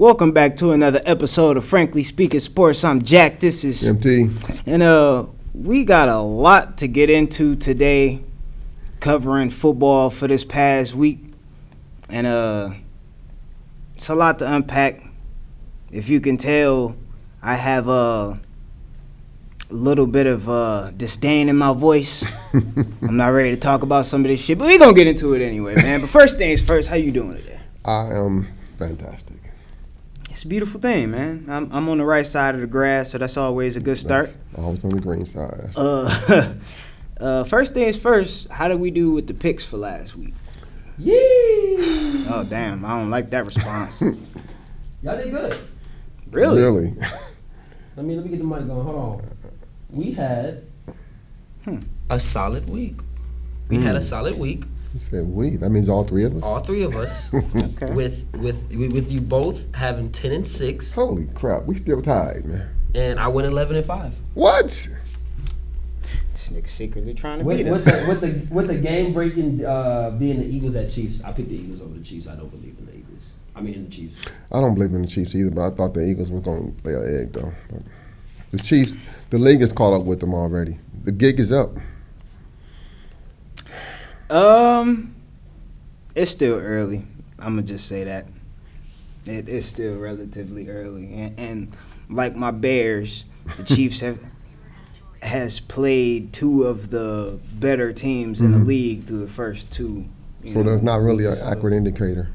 Welcome back to another episode of Frankly Speaking Sports. I'm Jack. This is MT. And we got a lot to get into today, covering football for this past week. And it's a lot to unpack. If you can tell, I have a little bit of disdain in my voice. I'm not ready to talk about some of this shit, but we're going to get into it anyway, man. But first things first, how you doing today? I am fantastic. It's a beautiful thing, man. I'm on the right side of the grass, so that's always a good start. That's always on the green side. First things first, how did we do with the picks for last week? Yee! Oh, damn. I don't like that response. Y'all did good. Really? Let me get the mic going. Hold on. We had a solid week. We had a solid week. You said we. That means all three of us? All three of us. Okay. With you both having 10-6. Holy crap. We still tied, man. And I went 11-5. What? This nigga secretly trying to With beat us. the game breaking being the Eagles at Chiefs. I picked the Eagles over the Chiefs. I don't believe in the Eagles. I mean in the Chiefs. I don't believe in the Chiefs either, but I thought the Eagles were going to lay an egg, though. But the Chiefs, the league has caught up with them already. The gig is up. It's still early. I'm gonna just say that. It is still relatively early, and like my Bears, the Chiefs has played two of the better teams in the league through the first two. So that's not really an accurate indicator.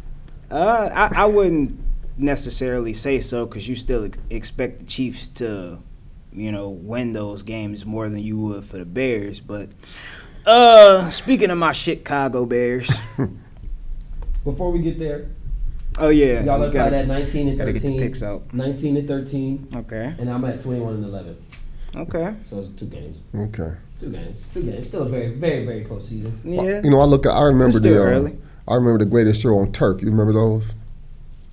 I wouldn't necessarily say so, because you still expect the Chiefs to, win those games more than you would for the Bears. But speaking of my Chicago Bears. Before we get there, Oh yeah, y'all are tied at 19-13. Gotta get the picks out. 19-13. Okay. And I'm at 21-11. Okay. So it's 2 games. Okay. 2 games. Still a very, very, very close season. Yeah. I remember It's still early. I remember the Greatest Show on Turf. You remember those?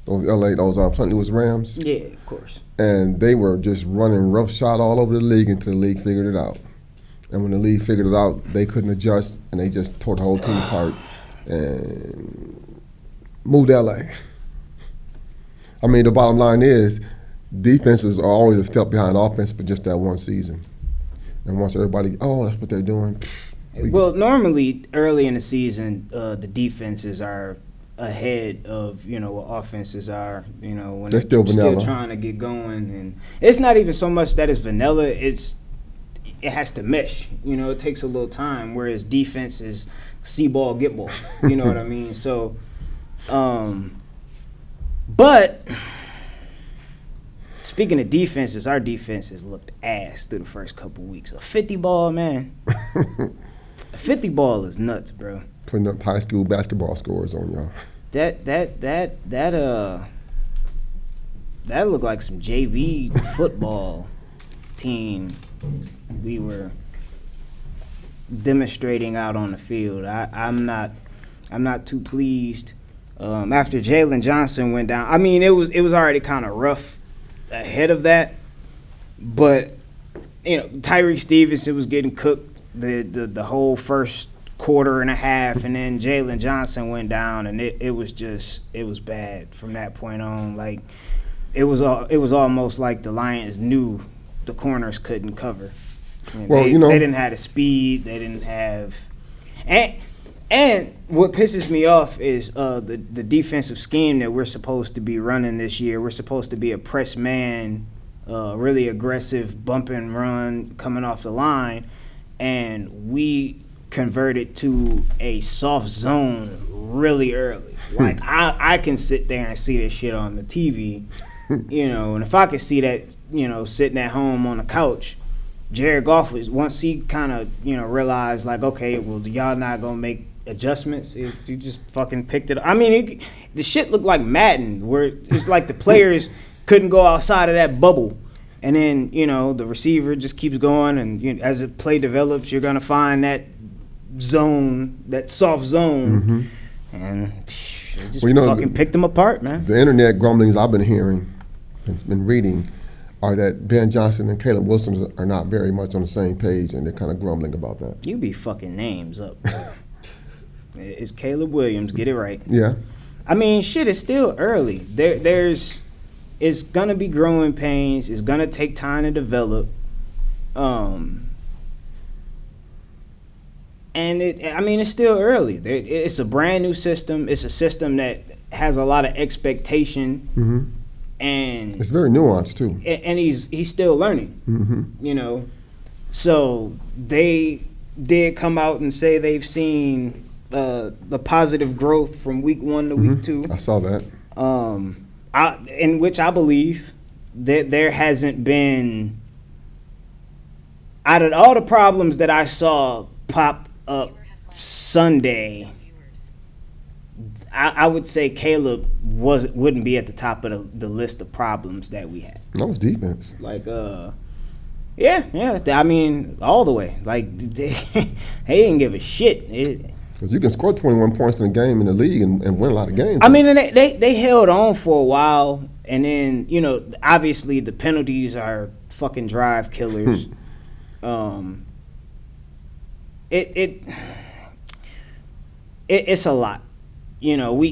Those St. Louis Rams? Yeah, of course. And they were just running roughshod all over the league until the league figured it out. And when the league figured it out, they couldn't adjust, and they just tore the whole team apart and moved to LA. I mean, the bottom line is defenses are always a step behind offense for just that one season. And once everybody, that's what they're doing. Well, normally early in the season, the defenses are ahead of what offenses are. When They're still vanilla. trying to get going, and it's not even so much that it's vanilla. It has to mesh. It takes a little time. Whereas defense is see ball, get ball. You know what I mean? So, but speaking of defenses, our defenses looked ass through the first couple weeks. A 50 ball, man. A 50 ball is nuts, bro. Putting up high school basketball scores on y'all. That looked like some JV football team we were demonstrating out on the field. I'm not too pleased. After Jalen Johnson went down, I mean, it was already kind of rough ahead of that, but Tyreek Stevenson was getting cooked the whole first quarter and a half, and then Jalen Johnson went down, and it was bad from that point on. Like it was almost like the Lions knew the corners couldn't cover. They didn't have the speed. They didn't have, and what pisses me off is the defensive scheme that we're supposed to be running this year. We're supposed to be a press man, really aggressive bump and run coming off the line, and we converted to a soft zone really early. Like I can sit there and see this shit on the TV, and if I could see that, sitting at home on the couch, Jared Goff was, once he kind of realized, like, okay, well, y'all not gonna make adjustments. He just fucking picked it up. I mean, the shit looked like Madden, where it's like the players couldn't go outside of that bubble. And then, the receiver just keeps going, and as the play develops, you're going to find that zone, that soft zone, and they just fucking picked them apart, man. The internet grumblings I've been hearing and been reading are that Ben Johnson and Caleb Wilson are not very much on the same page, and they're kind of grumbling about that. You be fucking names up, bro. It's Caleb Williams. Get it right. Yeah. I mean, shit, it's still early. There's it's gonna be growing pains. It's gonna take time to develop. And it's still early. It's a brand new system. It's a system that has a lot of expectation, and It's very nuanced too. and he's still learning. You know, so they did come out and say they've seen the positive growth from week 1 to week 2. I saw that. In which I believe that there hasn't been, out of all the problems that I saw pop up Sunday, I would say Caleb wouldn't be at the top of the list of problems that we had. That was defense. Like, yeah. I mean, all the way. Like, they didn't give a shit. Because you can score 21 points in a game in the league and win a lot of games. I mean, and they held on for a while, and then, you know, obviously the penalties are fucking drive killers. It's a lot. You know,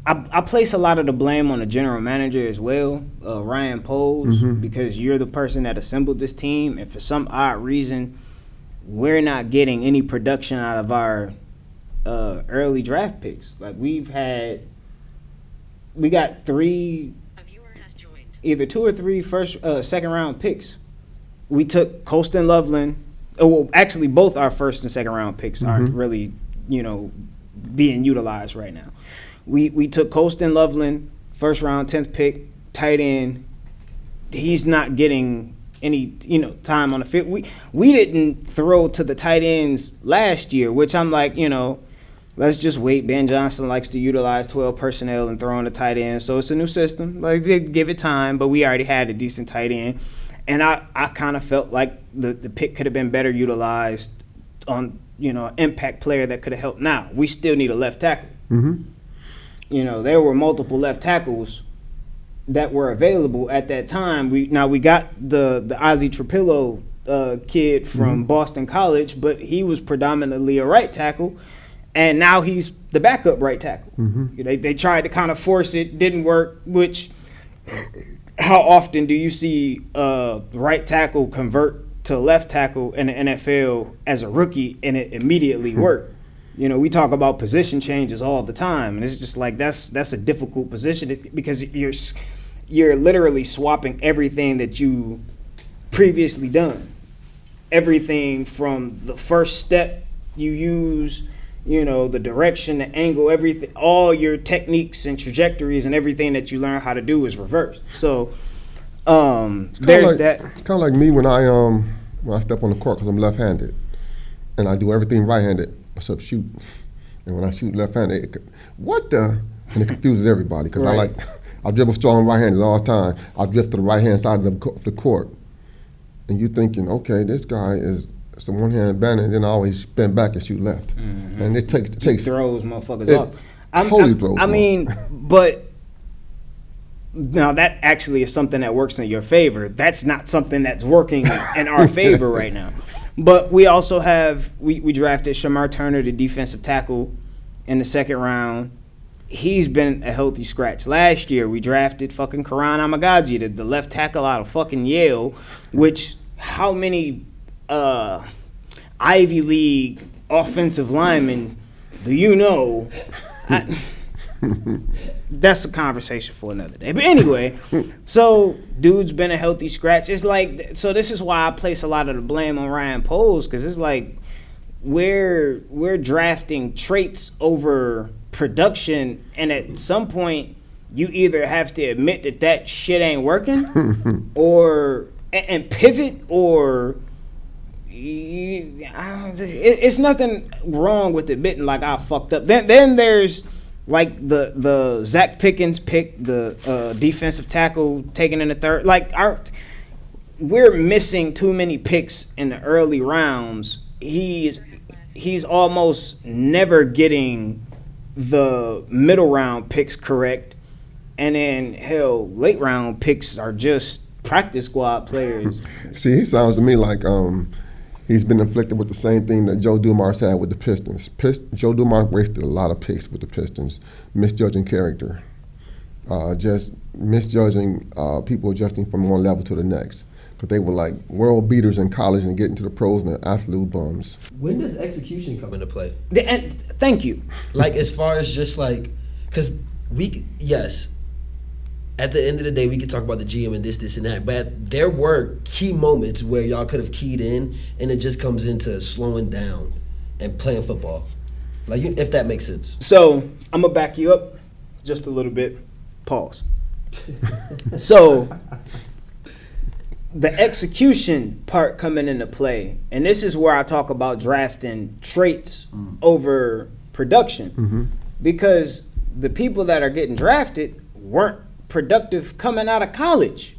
I place a lot of the blame on the general manager as well, Ryan Poles, because you're the person that assembled this team, and for some odd reason, we're not getting any production out of our early draft picks. Like, we got 3, either 2 or 3 second round picks. We took Colston Loveland. Well, actually, both our first and second round picks aren't really, you know, being utilized right now. We took Colston Loveland, first round, 10th pick, tight end. He's not getting any, you know, time on the field. We didn't throw to the tight ends last year, which I'm like, you know, let's just wait. Ben Johnson likes to utilize 12 personnel and throw on the tight end, so it's a new system. Like, give it time, but we already had a decent tight end. And I kind of felt like the pick could have been better utilized on, you know, an impact player that could have helped. Now, we still need a left tackle. You know, there were multiple left tackles that were available at that time. We got the Ozzie Trapillo kid from Boston College, but he was predominantly a right tackle, and now he's the backup right tackle. They tried to kind of force it, didn't work, which... How often do you see right tackle convert to left tackle in the NFL as a rookie and it immediately work? You know, we talk about position changes all the time, and it's just like that's a difficult position because you're literally swapping everything that you previously done. Everything from the first step you use, you know, the direction, the angle, everything, all your techniques and trajectories and everything that you learn how to do is reversed. So there's that. Kind of like me when I step on the court because I'm left-handed, and I do everything right-handed except shoot. And when I shoot left-handed, and it confuses everybody because I dribble strong right-handed all the time. I drift to the right-hand side of the court, and you thinking, okay, this guy is. So one hand bend and then I always spin back and shoot left, and it takes throws motherfuckers off. Throws. I mean, but now that actually is something that works in your favor. That's not something that's working in our favor right now. But we also have we drafted Shamar Turner, the defensive tackle, in the second round. He's been a healthy scratch. Last year we drafted fucking Karan Amagaji, the left tackle out of fucking Yale, which how many Ivy League offensive linemen do you know? That's a conversation for another day. But anyway, so dude's been a healthy scratch. It's like, so this is why I place a lot of the blame on Ryan Poles, because it's like we're drafting traits over production, and at some point you either have to admit that shit ain't working or and pivot, or it's nothing wrong with admitting like I fucked up. Then there's like the Zach Pickens pick, the defensive tackle taken in the third. Like we're missing too many picks in the early rounds. He's almost never getting the middle round picks correct, and then hell, late round picks are just practice squad players. See, he sounds to me like he's been inflicted with the same thing that Joe Dumars had with the Pistons. Joe Dumars wasted a lot of picks with the Pistons, misjudging character. just misjudging people adjusting from one level to the next. Because they were like world beaters in college and getting to the pros and they're absolute bums. When does execution come into play? And thank you. Like, as far as just like, because yes, at the end of the day, we could talk about the GM and this, and that, but there were key moments where y'all could have keyed in, and it just comes into slowing down and playing football. Like, if that makes sense. So I'm gonna back you up just a little bit. Pause. So the execution part coming into play, and this is where I talk about drafting traits over production, because the people that are getting drafted weren't productive coming out of college.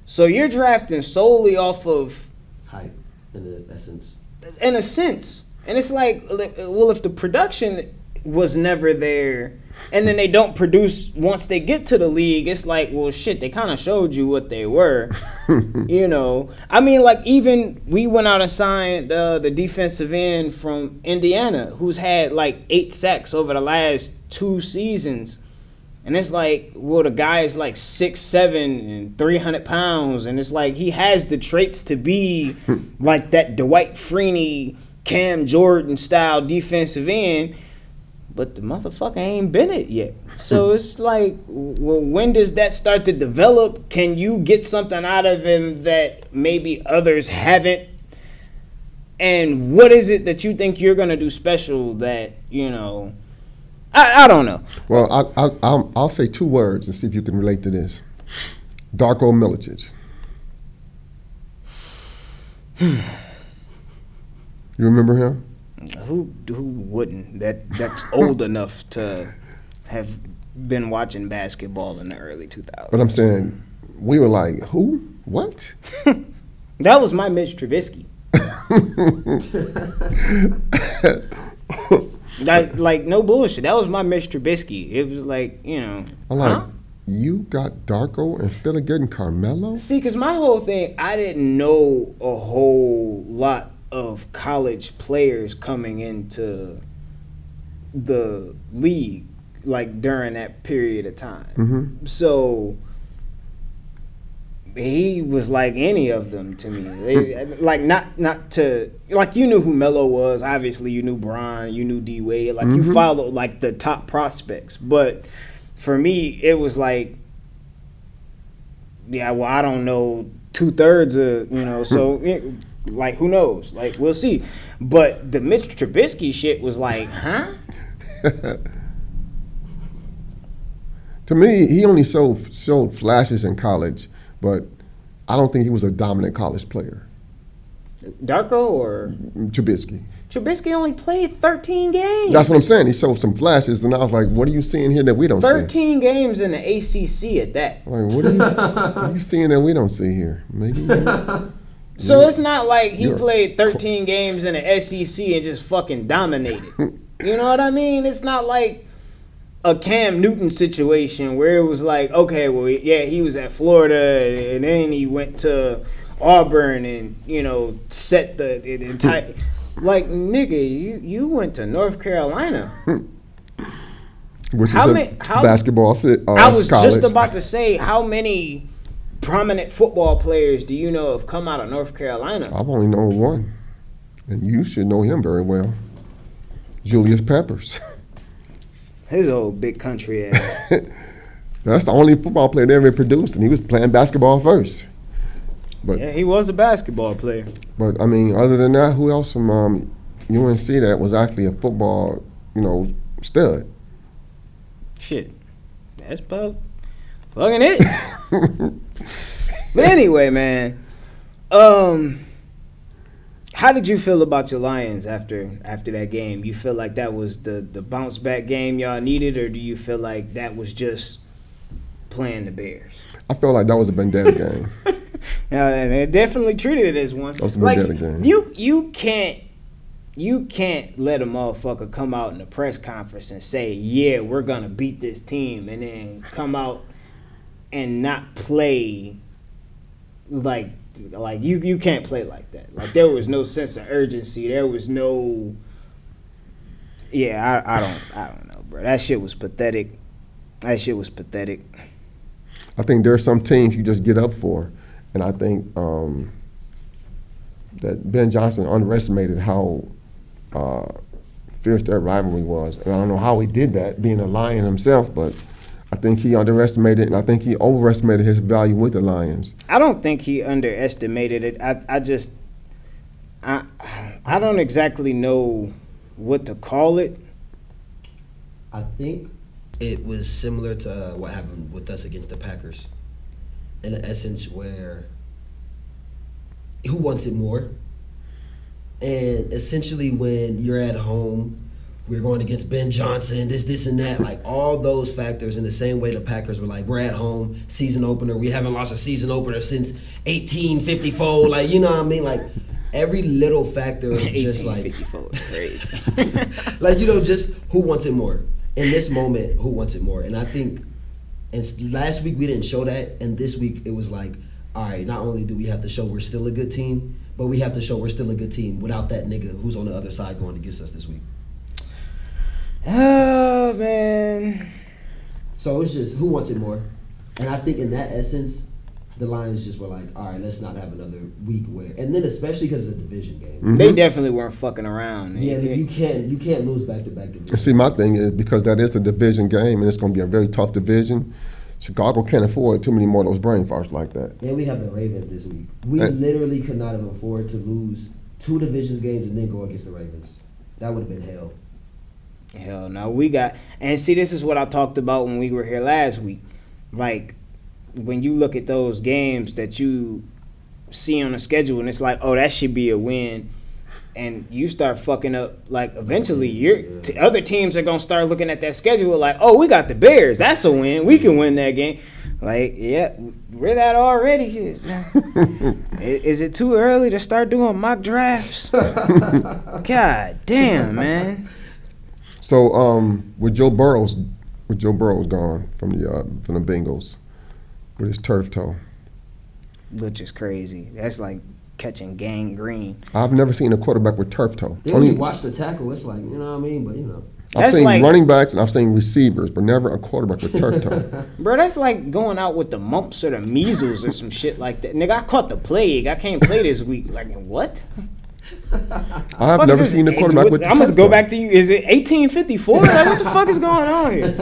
So you're drafting solely off of Hype, in the essence. in a sense. And it's like, well, if the production was never there and then they don't produce once they get to the league, it's like, well, shit, they kind of showed you what they were. You know, I mean, like, even we went out and signed the defensive end from Indiana who's had like 8 sacks over the last 2 seasons. And it's like, well, the guy is like 6'7" and 300 pounds. And it's like, he has the traits to be like that Dwight Freeney, Cam Jordan style defensive end. But the motherfucker ain't been it yet. So it's like, well, when does that start to develop? Can you get something out of him that maybe others haven't? And what is it that you think you're going to do special that, you know, I don't know. Well, I'll say 2 words and see if you can relate to this. Darko Milicic. You remember him? Who wouldn't? That's old enough to have been watching basketball in the early 2000s. But I'm saying, we were like, who? What? That was my Mitch Trubisky. Like, no bullshit. That was my Mitch Trubisky. It was like, you know. I'm like, you got Darko instead of getting Carmelo? See, because my whole thing, I didn't know a whole lot of college players coming into the league, like, during that period of time. Mm-hmm. So he was like any of them to me. They, like, not to, like, you knew who Melo was. Obviously, you knew Bron, you knew D Wade. Like, you followed like the top prospects. But for me, it was like, yeah, well, I don't know 2/3 of, you know. So like, who knows? Like, we'll see. But the Mitch Trubisky shit was like, huh? To me, he only showed flashes in college, but I don't think he was a dominant college player. Darko or Trubisky. Trubisky only played 13 games. That's what I'm saying. He showed some flashes, and I was like, what are you seeing here that we don't see? 13 games in the ACC at that. Like, what are you seeing that we don't see here? Maybe. So it's not like he played 13 games in the SEC and just fucking dominated. You know what I mean? It's not like a Cam Newton situation where it was like, okay, well, yeah, he was at Florida and then he went to Auburn and, you know, set the entire. Like, nigga, you went to North Carolina. Which is a basketball I was college. just about to say, how many prominent football players do you know have come out of North Carolina? I've only known one, and you should know him very well. Julius Peppers. His old big country ass. That's the only football player they ever produced, and he was playing basketball first. But yeah, he was a basketball player. But I mean, other than that, who else from UNC that was actually a football, stud? Shit, that's about fucking it. But anyway, man, how did you feel about your Lions after that game? You feel like that was the bounce back game y'all needed, or do you feel like that was just playing the Bears? I felt like that was a vendetta game. Yeah, they definitely treated it as one. That was a vendetta game. You can't let a motherfucker come out in a press conference and say, yeah, we're gonna beat this team, and then come out and not play like you can't play like that. Like, there was no sense of urgency. There was no. Yeah, I don't know, bro. That shit was pathetic. That shit was pathetic. I think there are some teams you just get up for, and I think that Ben Johnson underestimated how fierce that rivalry was, and I don't know how he did that, being a Lion himself, but I think he underestimated, and I think he overestimated his value with the Lions. I don't think he underestimated it. I don't exactly know what to call it. I think it was similar to what happened with us against the Packers, in essence, where who wants it more? And essentially, when you're at home, we're going against Ben Johnson, this, and that, like all those factors. In the same way, the Packers were like, we're at home, season opener. We haven't lost a season opener since 1854. Like, you know what I mean? Like every little factor is just like, 1854 is crazy. like, you know, just who wants it more? In this moment, who wants it more? And I think, and last week we didn't show that, and this week it was like, all right, not only do we have to show we're still a good team, but we have to show we're still a good team without that nigga who's on the other side going against us this week. Oh, man. So it's just who wants it more? And I think in that essence, the Lions just were like, all right, let's not have another week where, and then especially because it's a division game. Mm-hmm. They definitely weren't fucking around. Yeah, you can't lose back-to-back divisions. See, my thing is, because that is a division game, and it's going to be a very tough division, Chicago can't afford too many more of those brain farts like that. And we have the Ravens this week. We literally could not have afforded to lose 2 divisions games and then go against the Ravens. That would have been hell. Hell no. We got, and see, this is what I talked about when we were here last week. Like, when you look at those games that you see on the schedule and it's like, oh, that should be a win, and you start fucking up, like, eventually other teams are going to start looking at that schedule like, oh, we got the Bears. That's a win. We can win that game. Like, yeah, we're that already. Is it too early to start doing mock drafts? God damn, man. So with Joe Burrow's gone from the Bengals with his turf toe, Which is crazy. That's like catching gangrene. I've never seen a quarterback with turf toe. Then when you watch the tackle, it's like, you know what I mean? But, you know. I've seen running backs and I've seen receivers, but never a quarterback with turf toe. Bro, that's like going out with the mumps or the measles or some shit like that. Nigga, I caught the plague. I can't play this week. Like, what? I've never seen a quarterback with I'm going to turf go toe. back to you. Is it 1854? Like, what the fuck is going on here?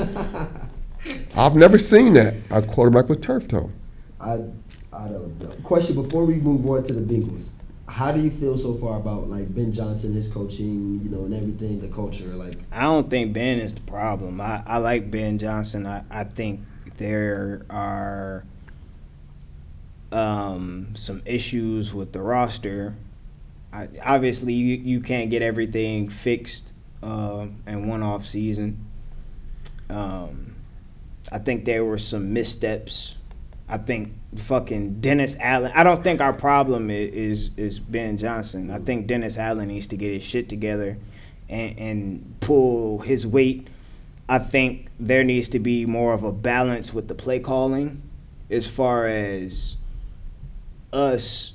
I've never seen that, a quarterback with turf toe. I don't know. Question before we move on to the Bengals. How do you feel so far about like Ben Johnson, his coaching, you know, and everything, the culture? Like, I don't think Ben is the problem. I like Ben Johnson. I think there are some issues with the roster. Obviously, you can't get everything fixed in one off season. I think there were some missteps. I think fucking Dennis Allen. I don't think our problem is Ben Johnson. I think Dennis Allen needs to get his shit together and pull his weight. I think there needs to be more of a balance with the play calling as far as us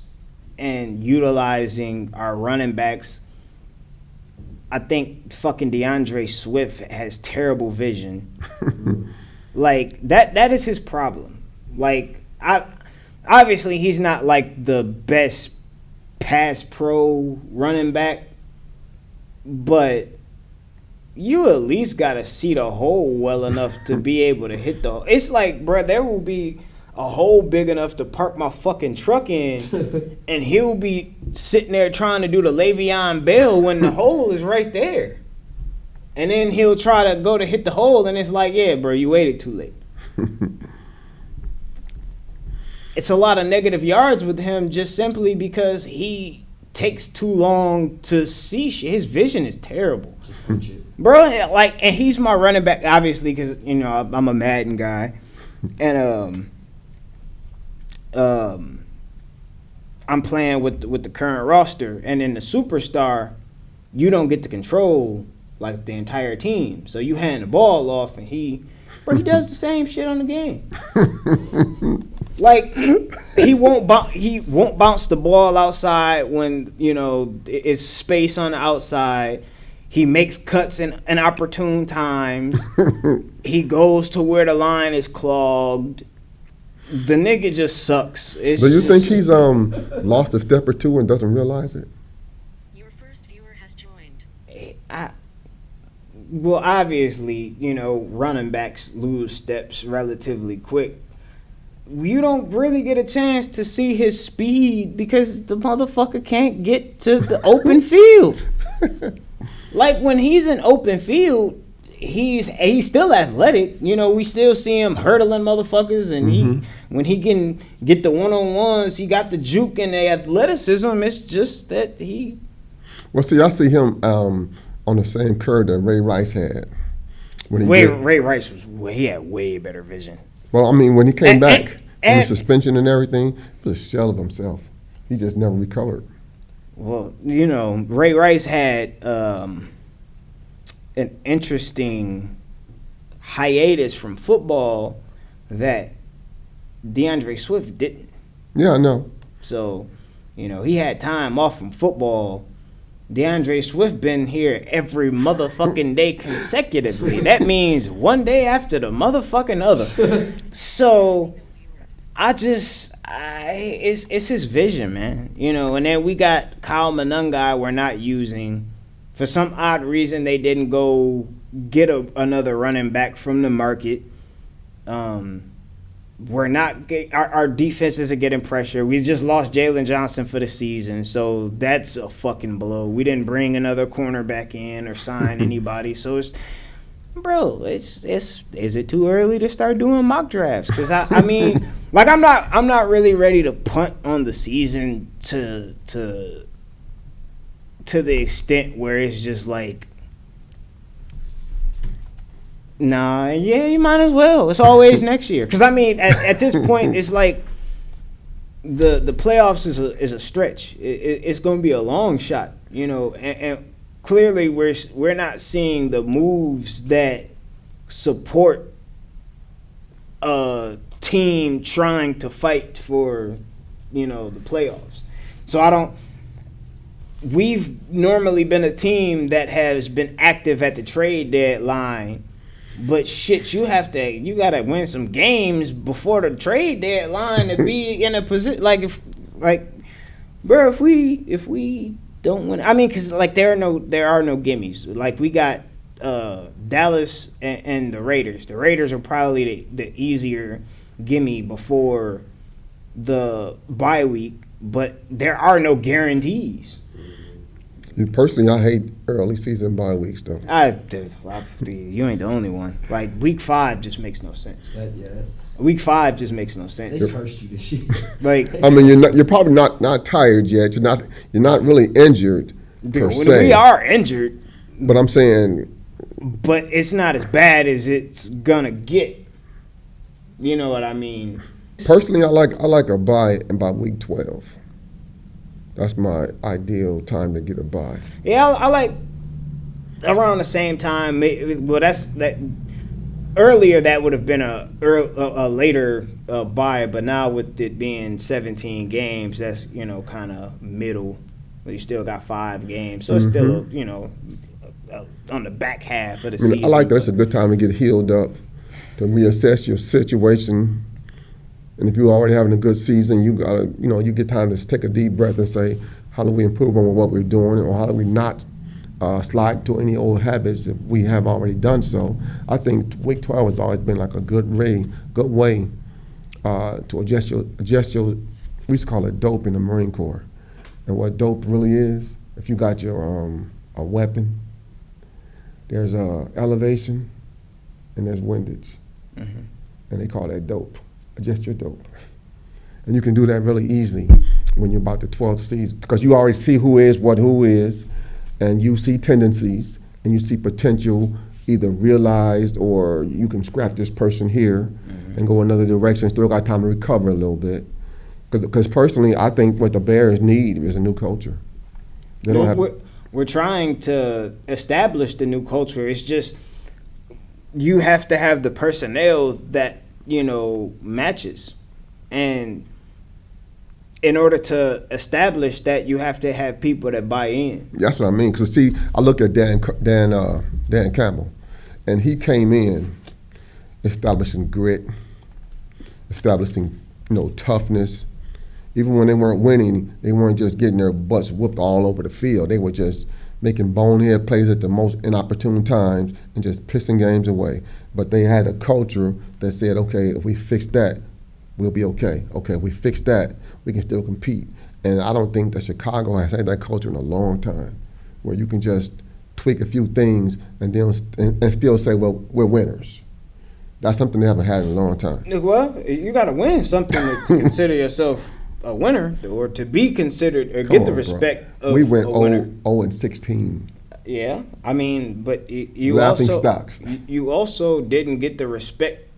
and utilizing our running backs. I think fucking DeAndre Swift has terrible vision. Like, that is his problem. Like, obviously he's not like the best pass pro running back, but you at least gotta see the hole well enough to be able to hit the. It's like, bro, there will be a hole big enough to park my fucking truck in, and he'll be sitting there trying to do the Le'Veon Bell when the hole is right there, and then he'll try to go to hit the hole, and it's like, yeah, bro, you waited too late. It's a lot of negative yards with him just simply because he takes too long to see shit. His vision is terrible. Bro, like, and he's my running back, obviously, because, you know, I'm a Madden guy. And I'm playing with the current roster. And in the Superstar, you don't get to control, like, the entire team. So you hand the ball off, and he does the same shit on the game. Like, he won't bounce the ball outside when, you know, it's space on the outside. He makes cuts in inopportune times. He goes to where the line is clogged. The nigga just sucks. It's Do you just- think he's lost a step or two and doesn't realize it? Your first viewer has joined. Well, obviously, running backs lose steps relatively quick. You don't really get a chance to see his speed because the motherfucker can't get to the open field. Like when he's in open field, he's still athletic. We still see him hurdling motherfuckers, and when he can get the one-on-ones, he got the juke and the athleticism. It's just that he. Well, see, I see him on the same curve that Ray Rice had. When Ray Rice he had way better vision. Well, I mean, when he came back from the and- suspension and everything, he was a shell of himself. He just never recovered. Well, Ray Rice had an interesting hiatus from football that DeAndre Swift didn't. Yeah, I know. So, he had time off from football. DeAndre Swift been here every motherfucking day consecutively. That means one day after the motherfucking other. So, it's his vision, man. And then we got Kyle Monangai we're not using. For some odd reason, they didn't go get another running back from the market. We're not our defense isn't getting pressure. We just lost Jalen Johnson for the season, so that's a fucking blow. We didn't bring another cornerback in or sign anybody, so it's is it too early to start doing mock drafts? Because I mean, like I'm not really ready to punt on the season to the extent where it's just like. Nah, yeah, you might as well. It's always next year. Because, I mean, at this point, it's like the playoffs is a stretch. It's going to be a long shot, and clearly we're not seeing the moves that support a team trying to fight for, the playoffs. So we've normally been a team that has been active at the trade deadline. But shit, you gotta win some games before the trade deadline to be in a position if we don't win, I mean, because there are no gimmies. Like we got Dallas and the Raiders. The Raiders are probably the easier gimme before the bye week, but there are no guarantees. Personally, I hate early season bye weeks, though. You ain't the only one. Like week 5 just makes no sense. Yes. Week 5 just makes no sense. They cursed you this year. Like I mean, you're probably not tired yet. You're not really injured per se. we are injured, But I'm saying, but it's not as bad as it's gonna get. You know what I mean? personally, I like a bye about week 12. That's my ideal time to get a bye. Yeah, I like around the same time. Well, that earlier that would have been a later bye, but now with it being 17 games, that's kind of middle. But you still got 5 games, so it's still on the back half of the season. I like that. It's a good time to get healed up, to reassess your situation. And if you're already having a good season, you gotta, you get time to take a deep breath and say, how do we improve on what we're doing, or how do we not slide to any old habits if we have already done so? I think week 12 has always been like a good way to adjust your. We used to call it dope in the Marine Corps, and what dope really is, if you got your a weapon, there's elevation, and there's windage, and they call that dope. Adjust your dope. And you can do that really easily when you're about the 12th season, because you already see who is, and you see tendencies, and you see potential either realized, or you can scrap this person here and go another direction, still got time to recover a little bit. Because personally, I think what the Bears need is a new culture. They don't have. We're trying to establish the new culture. It's just you have to have the personnel that matches. And in order to establish that, you have to have people that buy in. That's what I mean. Because see, I look at Dan Campbell, and he came in establishing grit, establishing toughness. Even when they weren't winning, they weren't just getting their butts whooped all over the field. They were just making bonehead plays at the most inopportune times and just pissing games away. But they had a culture that said, okay, if we fix that, we'll be okay. Okay, if we fix that, we can still compete. And I don't think that Chicago has had that culture in a long time, where you can just tweak a few things and then and still say, well, we're winners. That's something they haven't had in a long time. Well, you got to win something to consider yourself a winner, or to be considered or Come get the on, respect bro. of We went a winner. 0-16. Yeah, I mean, but you Laughing also stocks. you also didn't get the respect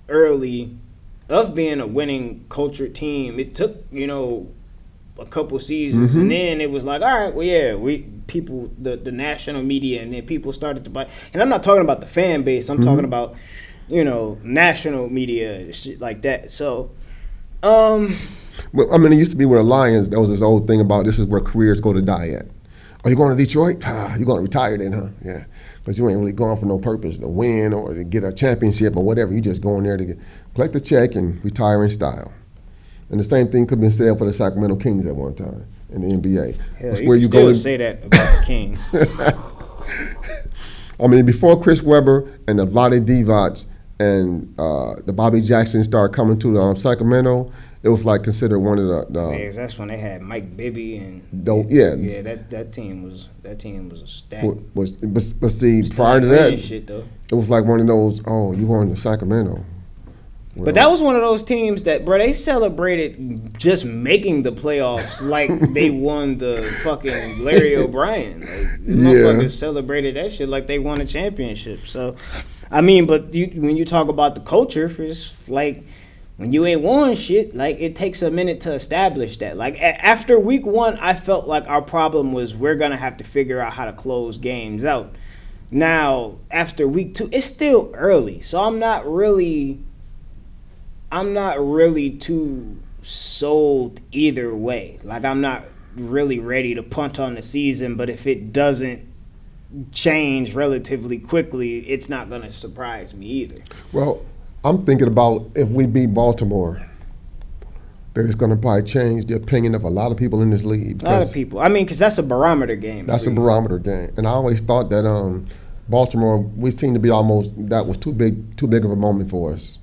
early of being a winning culture team. It took a couple seasons, and then it was like, all right, well, yeah, the national media, and then people started to buy. And I'm not talking about the fan base. I'm talking about national media and shit like that. So, Well, I mean, it used to be with the Lions, there was this old thing about this is where careers go to die at. Are you going to Detroit? You're going to retire then, huh? Yeah. Because you ain't really going for no purpose to win or to get a championship or whatever. You just going there to collect the check and retire in style. And the same thing could be said for the Sacramento Kings at one time in the NBA. hell, It's you where can you still go say that about the King. I mean, before Chris Webber and the Vlade Divac and the Bobby Jackson started coming to Sacramento, it was like considered one of the Yeah, 'cause that's when they had Mike Bibby and yeah. that team was a stack. But see, prior to that, shit though. it was like one of those, oh, you going to Sacramento. Well, But that was one of those teams that, bro, they celebrated just making the playoffs like they won the fucking Larry O'Brien. Like, these motherfuckers celebrated that shit like they won a championship. So, I mean, but when you talk about the culture, it's like when you ain't won shit, like it takes a minute to establish that. Like after week 1, I felt like our problem was we're gonna have to figure out how to close games out. Now after week 2, it's still early, so I'm not really too sold either way. Like I'm not really ready to punt on the season, but if it doesn't change relatively quickly, it's not gonna surprise me either. Well, I'm thinking about if we beat Baltimore, that it's going to probably change the opinion of a lot of people in this league. A lot of people. I mean, because that's a barometer game. That's a barometer game. And I always thought that Baltimore, we seemed to be that was too big of a moment for us.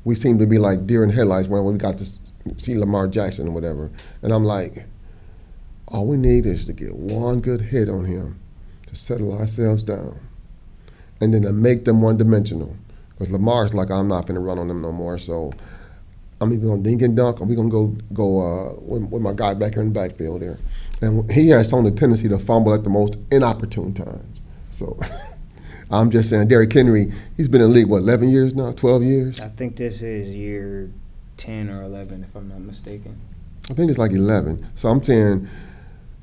We seemed to be like deer in headlights when we got to see Lamar Jackson or whatever. And I'm like, all we need is to get one good hit on him to settle ourselves down. And then to make them one-dimensional. Because Lamar's like, I'm not going to run on them no more. So I'm either going to dink and dunk or we're going to go with my guy back here in the backfield there. And he has shown the tendency to fumble at the most inopportune times. So I'm just saying, Derrick Henry, he's been in the league, 11 years now, 12 years? I think this is year 10 or 11, if I'm not mistaken. I think it's like 11. So I'm saying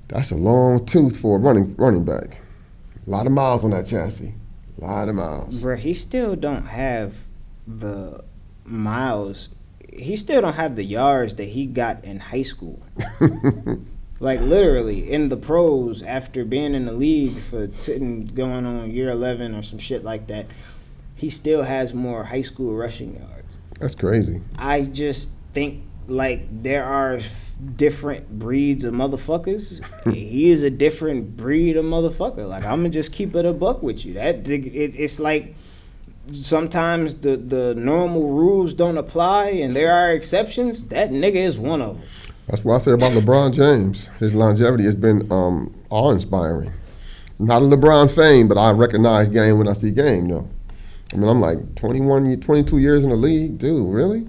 that's a long tooth for a running back. A lot of miles on that chassis. A lot of miles. Bro, he still don't have the miles. He still don't have the yards that he got in high school. Like literally in the pros, after being in the league for going on year 11 or some shit like that, he still has more high school rushing yards. That's crazy. I just think like there are different breeds of motherfuckers. He is a different breed of motherfucker. Like I'm gonna just keep it a buck with you. It's like sometimes the normal rules don't apply and there are exceptions. That nigga is one of them. That's what I say about LeBron James. His longevity has been awe-inspiring. Not a LeBron fame, but I recognize game when I see game, though. I mean, I'm like 22 years in the league. Dude, really?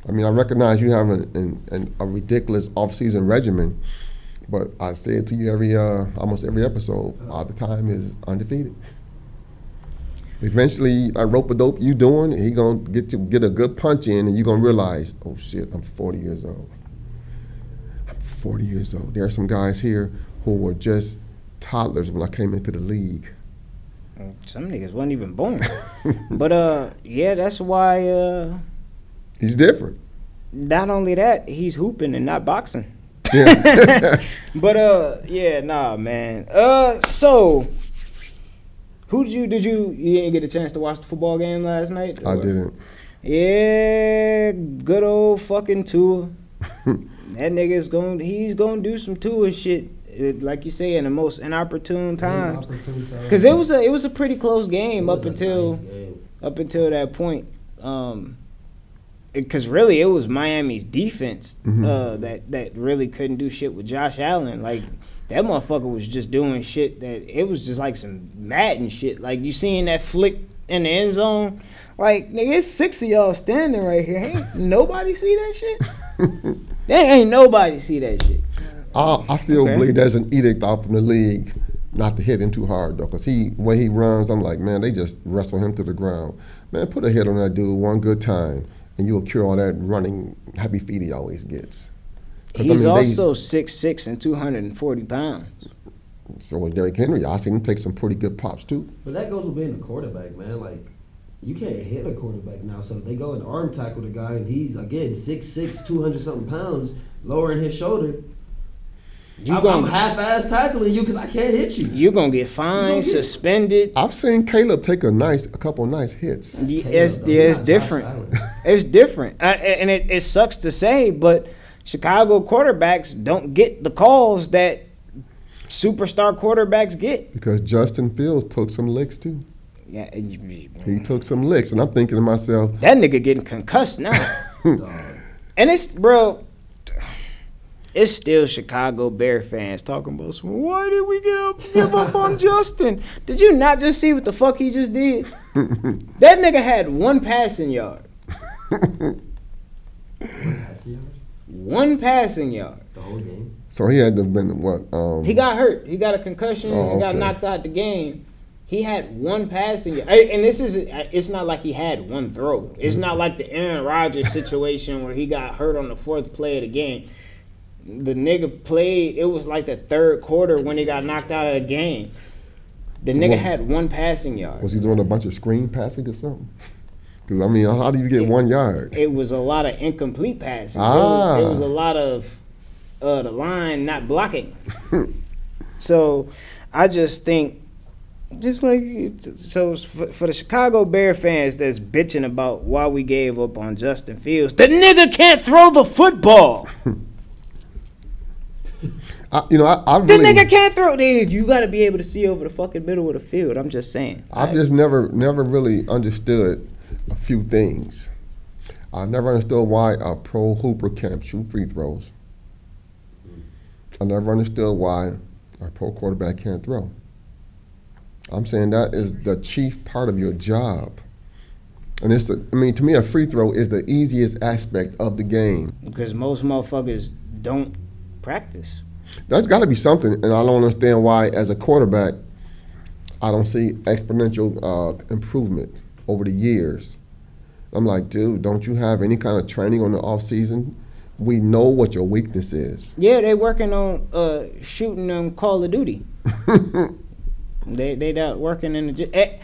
I mean, I recognize you have a ridiculous off-season regimen, but I say it to you almost every episode. All the time is undefeated. Eventually, I rope-a-dope you doing, and he gonna get a good punch in, and you're gonna realize, oh shit, I'm 40 years old. 40 years old. There are some guys here who were just toddlers when I came into the league. Some niggas wasn't even born. But yeah, that's why he's different. Not only that, he's hooping and not boxing. Yeah. But yeah, nah, man. So who did you didn't get a chance to watch the football game last night? I or- didn't. Yeah, good old fucking Tua. That nigga he's gonna do some Tua shit. Like you say, in the most inopportune times. Because it was a pretty close game up until that point. Because really, it was Miami's defense that really couldn't do shit with Josh Allen. Like, that motherfucker was just doing shit that it was just like some Madden shit. Like, you seen that flick in the end zone? Like, nigga, it's 6 of y'all standing right here. Ain't nobody see that shit? There ain't nobody see that shit. I still Okay. believe there's an edict out from the league not to hit him too hard, though, because when he runs, I'm like, man, they just wrestle him to the ground. Man, put a hit on that dude one good time, and you'll cure all that running happy feet he always gets. 'Cause, He's I mean, also 6'6" and 240 pounds. so was Derrick Henry. I seen him take some pretty good pops, too. But that goes with being a quarterback, man. Like, you can't hit a quarterback now. So if they go and arm tackle the guy, and he's, again, 6'6", 200-something pounds, lowering his shoulder, I'm half-ass tackling you because I can't hit you. You're gonna get fined, get- suspended. I've seen Caleb take a couple nice hits. It's Caleb, though. He's it's not different. Josh Allen. It's different, and it sucks to say, but Chicago quarterbacks don't get the calls that superstar quarterbacks get. Because Justin Fields took some licks, too. Yeah, He took some licks, and I'm thinking to myself, that nigga getting concussed now, and it's bro. It's still Chicago Bear fans talking about some, why did we give up on Justin? Did you not just see what the fuck he just did? That nigga had one passing yard. One passing yard. The whole game. so he had to have been, what? He got hurt. He got a concussion Oh, and got okay. knocked out the game. He had one passing yard. And it's not like he had one throw. It's not like the Aaron Rodgers situation where he got hurt on the 4th play of the game. The nigga played, it was like the 3rd quarter when he got knocked out of the game. The So nigga what- had one passing yard. Was he doing a bunch of screen passing or something? Because, I mean, how do you get 1 yard? It was a lot of incomplete passes. Ah. It was a lot of the line not blocking. So I just think, just like, so for the Chicago Bear fans that's bitching about why we gave up on Justin Fields, the nigga can't throw the football. I The really, nigga can't throw. You got to be able to see over the fucking middle of the field. I'm just saying. I've just never really understood a few things. I never understood why a pro hooper can't shoot free throws. I never understood why a pro quarterback can't throw. I'm saying that is the chief part of your job. And to me, a free throw is the easiest aspect of the game. Because most motherfuckers don't practice. There's got to be something, and I don't understand why, as a quarterback, I don't see exponential improvement over the years. I'm like, dude, don't you have any kind of training on the off season? We know what your weakness is. Yeah, they working on shooting on Call of Duty. They not working in the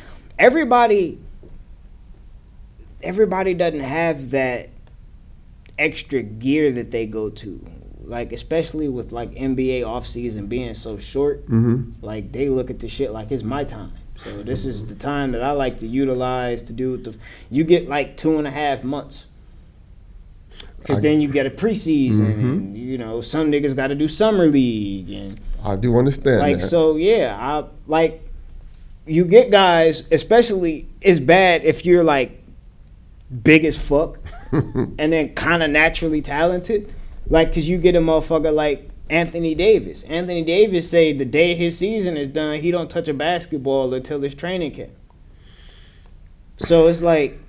everybody doesn't have that extra gear that they go to. Like, especially with like NBA offseason being so short, like they look at the shit like it's my time. So this is the time that I like to utilize to do you get like 2.5 months. Because then you get a preseason, and some niggas got to do summer league, and I do understand like that. so. Yeah, you get guys, especially it's bad if you're like big as fuck, and then kind of naturally talented, like because you get a motherfucker like Anthony Davis. Anthony Davis say the day his season is done, he don't touch a basketball until his training camp. So it's like.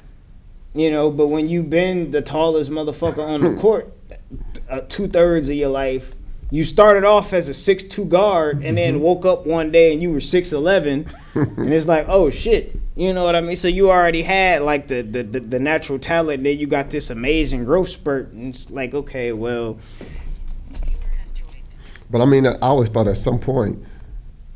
But when you've been the tallest motherfucker on the court 2/3 of your life, you started off as a 6'2" guard and then woke up one day and you were 6'11", and it's like, oh shit, you know what I mean? So you already had like the natural talent, then you got this amazing growth spurt, and it's like, okay, well, Viewer has joined. But I mean, I always thought at some point,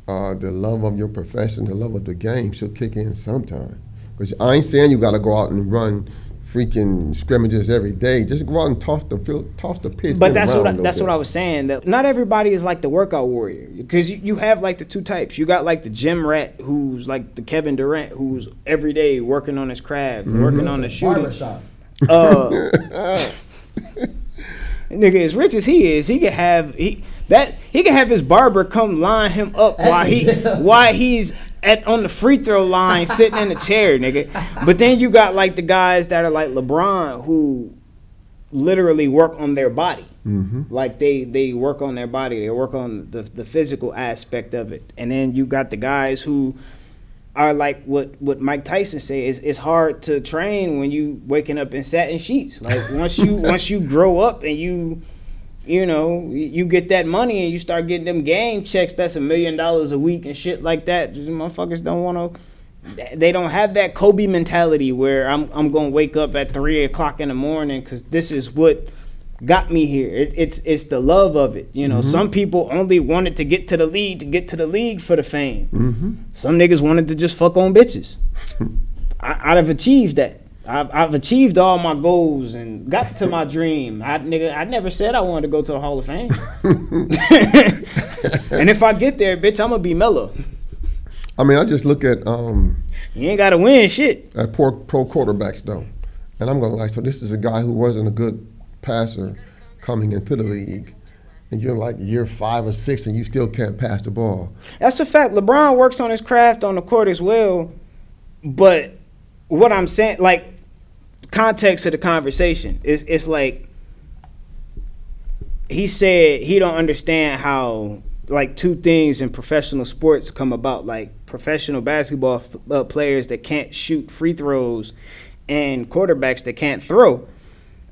the love of your profession, the love of the game should kick in sometime. Because I ain't saying you got to go out and run freaking scrimmages every day. Just go out and toss the pitch. But that's what I was saying. That not everybody is like the workout warrior, because you have like the two types. You got like the gym rat, who's like the Kevin Durant, who's every day working on his craft, working on the shooting. Barbershop. Nigga, as rich as he is, he can have his barber come line him up while he's on the free throw line sitting in a chair, nigga. But then you got like the guys that are like LeBron, who literally work on their body. Like they work on their body, they work on the physical aspect of it. And then you got the guys who are like what Mike Tyson says, it's hard to train when you waking up in satin sheets. Like once you grow up and you get that money and you start getting them game checks, that's $1 million a week and shit like that. Just motherfuckers don't want to. They don't have that Kobe mentality where I'm gonna wake up at 3 o'clock in the morning because this is what got me here. It's the love of it. Some people only wanted to get to the league for the fame. Some niggas wanted to just fuck on bitches. I'd have achieved that. I've achieved all my goals and got to my dream. I never said I wanted to go to the Hall of Fame. And if I get there, bitch, I'm gonna be mellow. I mean, I just look at You ain't gotta win shit. at pro quarterbacks though, and I'm gonna so this is a guy who wasn't a good passer coming into the league, and you're like year 5 or 6 and you still can't pass the ball. That's a fact. LeBron works on his craft on the court as well. But what I'm saying, like, context of the conversation, it's like he said he don't understand how like two things in professional sports come about, like professional basketball players that can't shoot free throws and quarterbacks that can't throw.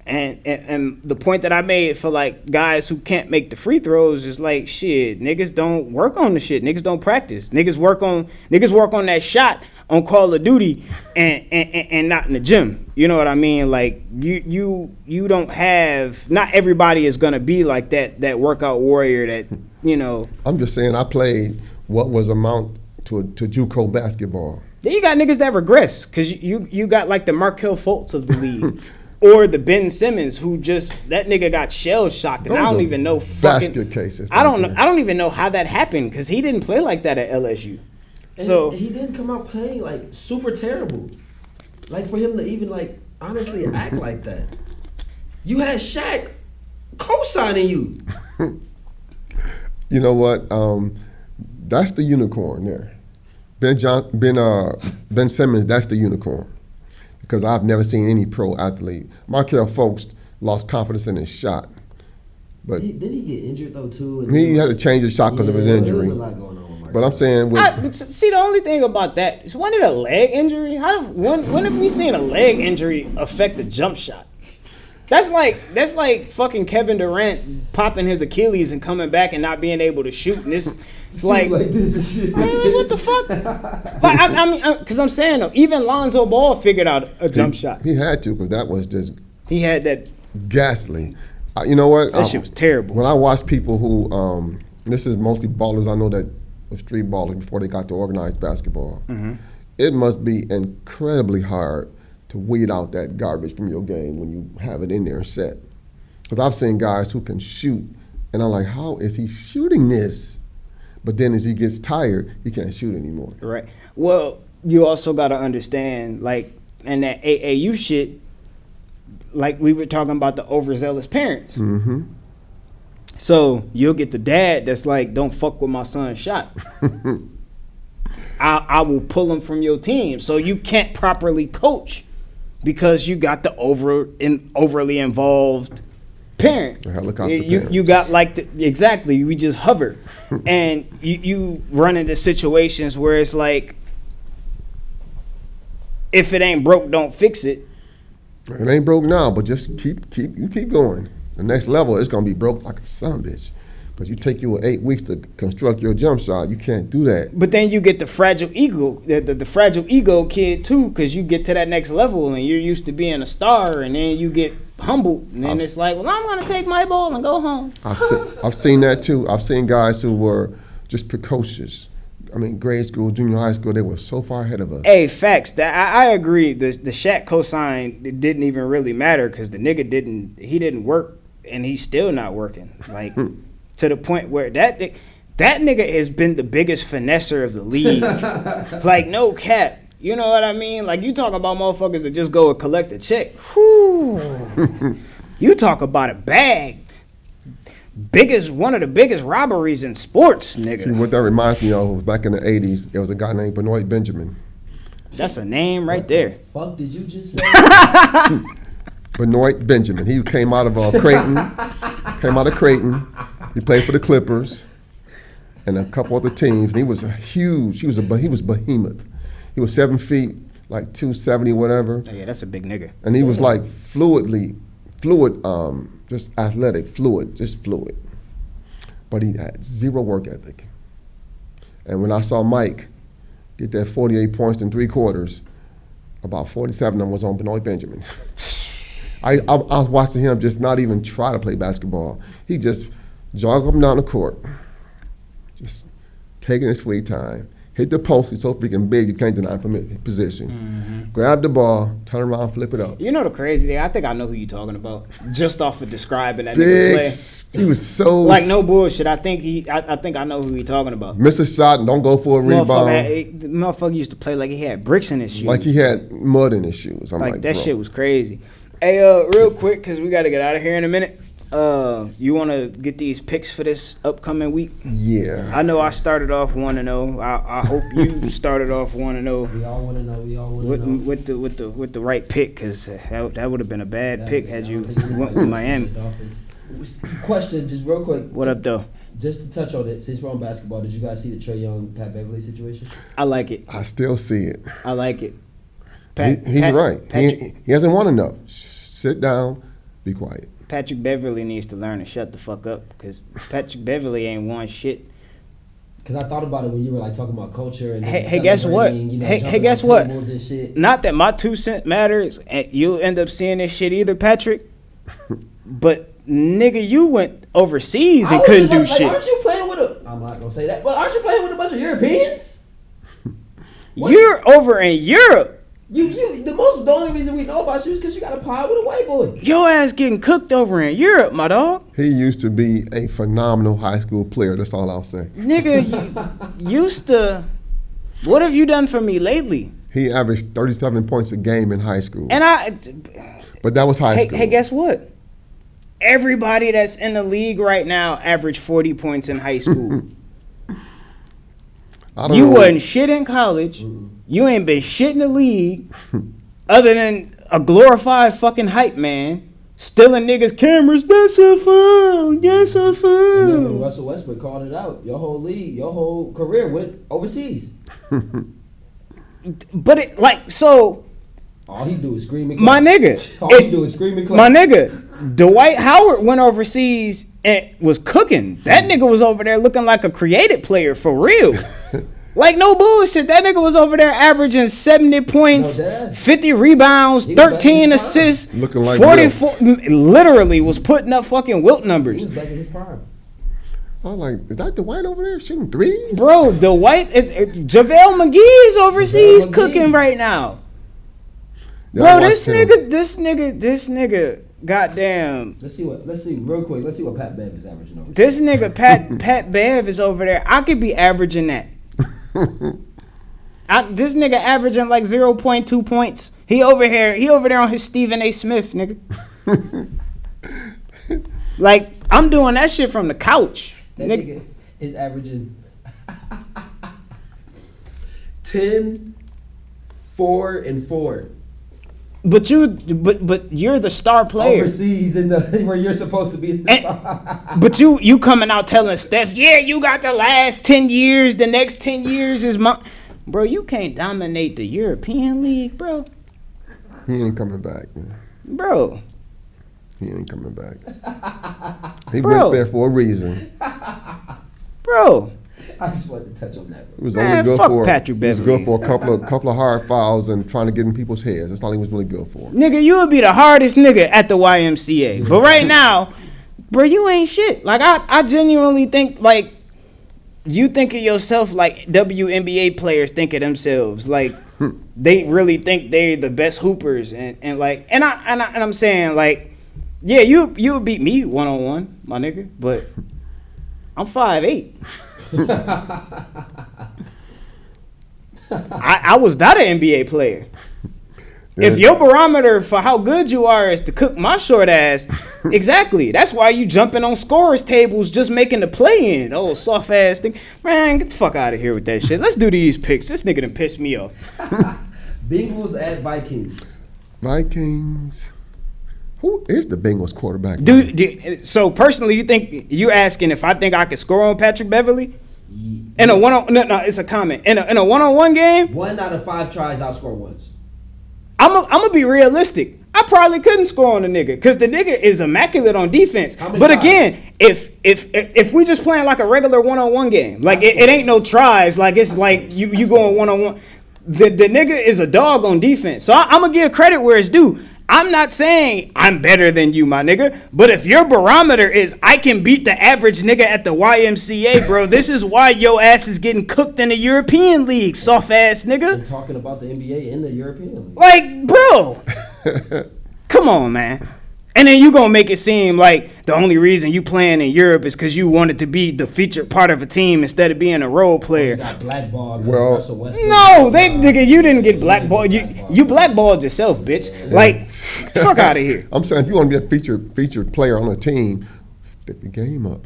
And the point that I made for like guys who can't make the free throws is like, shit, niggas don't work on the shit. Niggas don't practice. Niggas work on that shot on Call of Duty and not in the gym. You know what I mean? Like you don't have, not everybody is gonna be like that workout warrior that, I'm just saying I played what was amount to JUCO basketball. Then you got niggas that regress, because you got like the Markelle Fultz of the league. Or the Ben Simmons, who that nigga got shell shocked, and Those I don't are even know basket cases. I don't know. I don't even know how that happened, because he didn't play like that at LSU. And So he didn't come out playing like super terrible. Like for him to even like honestly act like that. You had Shaq co-signing you. You know what? That's the unicorn there. Ben Simmons, that's the unicorn. Because I've never seen any pro athlete. Markelle Fultz lost confidence in his shot. But Didn't he get injured though too? And he had to change his shot because of his There injury. was a lot going on with Markelle. But I'm saying see, the only thing about that is, when did a leg injury? When have we seen a leg injury affect the jump shot? That's like fucking Kevin Durant popping his Achilles and coming back and not being able to shoot. And it's like this and shit. man, what the fuck? Like, I mean, because I'm saying though, even Lonzo Ball figured out a jump shot. he had to, because that was just He had that. ghastly. You know what? That shit was terrible. When I watch people who, this is mostly ballers, I know that were street ballers before they got to organized basketball. It must be incredibly hard to weed out that garbage from your game when you have it in there set. Because I've seen guys who can shoot, and I'm like, how is he shooting this? But then as he gets tired, he can't shoot anymore. Right. Well, you also got to understand, like, in that AAU shit, like we were talking about the overzealous parents. Mm-hmm. So you'll get the dad that's like, don't fuck with my son's shot. I will pull him from your team. So you can't properly coach because you got the overly involved parent. The helicopter You parents. got like exactly. We just hover, and you run into situations where it's like, if it ain't broke, don't fix it. It ain't broke now, but just keep going. The next level is gonna be broke like a son of a bitch. Because you take you 8 weeks to construct your jump shot, you can't do that. But then you get the fragile ego, the fragile ego kid too, because you get to that next level and you're used to being a star, and then you get humbled, and then it's like, well, I'm gonna take my ball and go home. I've seen that too. I've seen guys who were just precocious. grade school, junior high school, they were so far ahead of us. Hey, facts. That I agree. The Shaq cosign, it didn't even really matter because the nigga didn't work and he's still not working. Like to the point where that nigga has been the biggest finesser of the league. Like no cap. You know what I mean? Like you talk about motherfuckers that just go and collect a check. Whew. You talk about a bag. One of the biggest robberies in sports, nigga. See, what that reminds me of was back in the 80s, there was a guy named Benoit Benjamin. That's a name right there. Fuck did you just say? Benoit Benjamin. He came out of Creighton. He played for the Clippers and a couple other teams. And he was he was behemoth. He was 7 feet, like 270, whatever. Oh, yeah, that's a big nigga. And he was like fluid, just athletic, just fluid. But he had zero work ethic. And when I saw Mike get that 48 points in 3 quarters, about 47 of them was on Benoit Benjamin. I was watching him just not even try to play basketball. He just jog up and down the court, just taking his sweet time. Hit the post, he's so freaking big you can't deny position. Mm-hmm. Grab the ball, turn around, flip it up. You know the crazy thing? I think I know who you're talking about. Just off of describing that nigga play. He was so like no bullshit. I think I know who you're talking about. Miss a shot and don't go for a rebound. The motherfucker used to play like he had bricks in his shoes. Like he had mud in his shoes. I'm like that bro. Shit was crazy. Hey, real quick, because we got to get out of here in a minute. You want to get these picks for this upcoming week? Yeah. I know I started off 1-0. I hope you started off 1-0. We all want to know. We all want to know. With the right pick, because that would have been a bad pick had you went with Miami. Question, just real quick. What up, though? Just to touch on it, since we're on basketball, did you guys see the Trae Young, Pat Beverly situation? I like it. I still see it. I like it. He's right. He hasn't won enough. Sit down, be quiet. Patrick Beverly needs to learn to shut the fuck up because Patrick Beverly ain't won shit. Because I thought about it when you were like talking about culture and hey, guess what? Hey, guess what? And shit. Not that my 2 cents matters, and you'll end up seeing this shit either, Patrick. But nigga, you went overseas and couldn't do shit. Aren't you playing with a? I'm not gonna say that, but aren't you playing with a bunch of Europeans? You're over in Europe. The only reason we know about you is because you got a pie with a white boy. Your ass getting cooked over in Europe, my dog. He used to be a phenomenal high school player. That's all I'll say. Nigga, you used to. What have you done for me lately? He averaged 37 points a game in high school. But that was high school. Hey, guess what? Everybody that's in the league right now averaged 40 points in high school. You wasn't shit in college. You ain't been shit in the league other than a glorified fucking hype man stealing niggas' cameras. That's a foul. That's a foul. And then when Russell Westbrook called it out, your whole league, your whole career went overseas. But it so. All he do is scream and clap. My nigga. All he do is scream and clap. My nigga. Dwight Howard went overseas and was cooking. That nigga was over there looking like a creative player for real. Like no bullshit. That nigga was over there averaging 70 points, 50 rebounds, 13 assists, looking like 44. Literally was putting up fucking Wilt numbers. He was back in his prime. I'm like, is that Dwight over there shooting threes? Bro, Dwight, JaVale McGee is overseas cooking right now. Yeah, bro, this nigga, goddamn. Let's see real quick. Let's see what Pat Bev is averaging over. This nigga Pat Bev is over there. I could be averaging that. This nigga averaging like 0.2 points. He over there on his Stephen A. Smith, nigga. Like I'm doing that shit from the couch. That nigga is averaging 10, 4, and 4. But you're the star player overseas in the where you're supposed to be. But you coming out telling Steph, yeah, you got the last 10 years. The next 10 years is my. Bro, you can't dominate the European League, bro. He ain't coming back, man. Bro. He ain't coming back. He went there for a reason. Bro. I just wanted to touch on that. It was only good for Patrick Beverly. He was good for a couple of hard fouls and trying to get in people's heads. That's all he was really good for. Nigga, you would be the hardest nigga at the YMCA. But right now, bro, you ain't shit. Like I genuinely think like you think of yourself like WNBA players think of themselves. Like they really think they're the best hoopers, and I'm saying like, yeah, you would beat me 1-on-1, my nigga, but I'm 5'8". I was not an NBA player. If your barometer for how good you are is to cook my short ass, exactly. That's why you jumping on scorers tables just making the play in. Oh, soft ass thing. Man, get the fuck out of here with that shit. Let's do these picks. This nigga done pissed me off. Bengals at Vikings. Vikings. Who is the Bengals quarterback? So personally, you think you're asking if I think I could score on Patrick Beverly? In a one-on, no, it's a comment. In a one-on-one game, 1 out of 5 tries, I'll score once. I'm gonna be realistic. I probably couldn't score on the nigga because the nigga is immaculate on defense. But tries? again, if we just playing like a regular one-on-one game, like it ain't no tries, like it's like you going one-on-one. The nigga is a dog on defense. So I'm gonna give credit where it's due. I'm not saying I'm better than you, my nigga. But if your barometer is I can beat the average nigga at the YMCA, bro, this is why your ass is getting cooked in the European League, soft ass nigga. I'm talking about the NBA in the European League. Like, bro, come on, man. And then you gonna make it seem like the only reason you playing in Europe is because you wanted to be the featured part of a team instead of being a role player. You got blackballed. Well, Russell Westbrook. No, nigga, you didn't get blackballed. You blackballed yourself, bitch. Like, fuck out of here. I'm saying if you want to be a featured player on a team, step your game up.